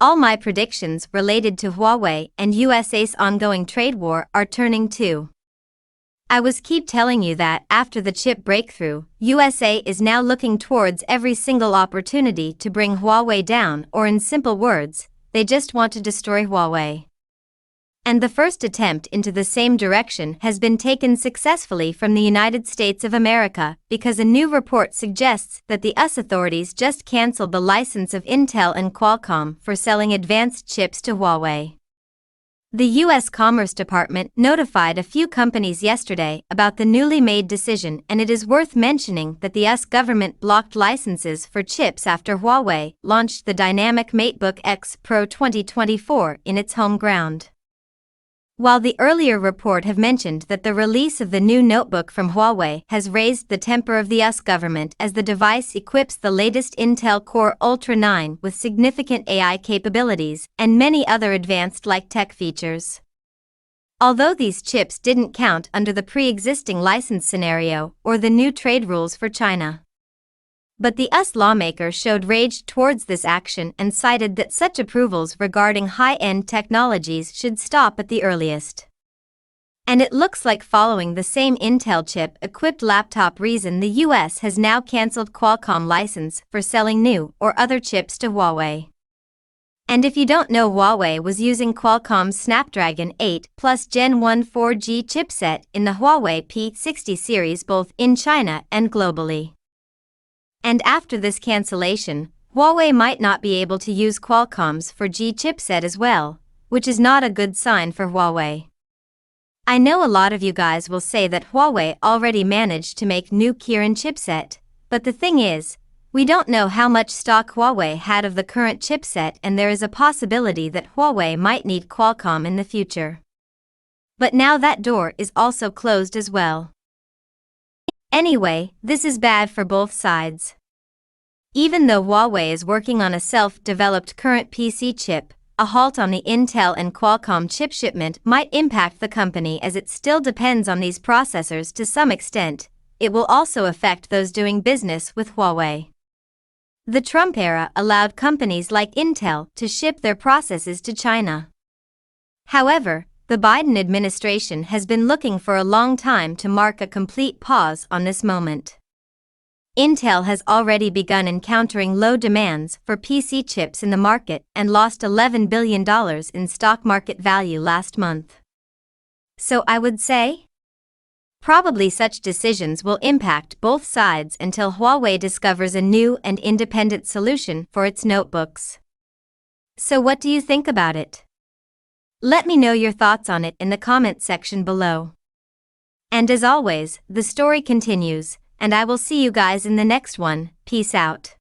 All my predictions related to Huawei and USA's ongoing trade war are turning too. I was keep telling you that after the chip breakthrough, USA is now looking towards every single opportunity to bring Huawei down, or in simple words, they just want to destroy Huawei. And the first attempt into the same direction has been taken successfully from the United States of America, because a new report suggests that the US authorities just canceled the license of Intel and Qualcomm for selling advanced chips to Huawei. The U.S. Commerce Department notified a few companies yesterday about the newly made decision, and it is worth mentioning that the U.S. government blocked licenses for chips after Huawei launched the dynamic MateBook X Pro 2024 in its home ground. While the earlier report have mentioned that the release of the new notebook from Huawei has raised the temper of the US government, as the device equips the latest Intel Core Ultra 9 with significant AI capabilities and many other advanced tech features. Although these chips didn't count under the pre-existing license scenario or the new trade rules for China. But the US lawmaker showed rage towards this action and cited that such approvals regarding high-end technologies should stop at the earliest. And it looks like following the same Intel chip-equipped laptop reason, the US has now cancelled Qualcomm license for selling new or other chips to Huawei. And if you don't know, Huawei was using Qualcomm's Snapdragon 8 Plus Gen 1 4G chipset in the Huawei P60 series both in China and globally. And after this cancellation, Huawei might not be able to use Qualcomm's 4G chipset as well, which is not a good sign for Huawei. I know a lot of you guys will say that Huawei already managed to make new Kirin chipset, but the thing is, we don't know how much stock Huawei had of the current chipset, and there is a possibility that Huawei might need Qualcomm in the future. But now that door is also closed as well. Anyway, this is bad for both sides. Even though Huawei is working on a self-developed current PC chip, a halt on the Intel and Qualcomm chip shipment might impact the company, as it still depends on these processors to some extent. It will also affect those doing business with Huawei. The Trump era allowed companies like Intel to ship their processors to China. However, the Biden administration has been looking for a long time to mark a complete pause on this moment. Intel has already begun encountering low demands for PC chips in the market and lost $11 billion in stock market value last month. So I would say, probably such decisions will impact both sides until Huawei discovers a new and independent solution for its notebooks. So what do you think about it? Let me know your thoughts on it in the comment section below. And as always, the story continues, and I will see you guys in the next one. Peace out.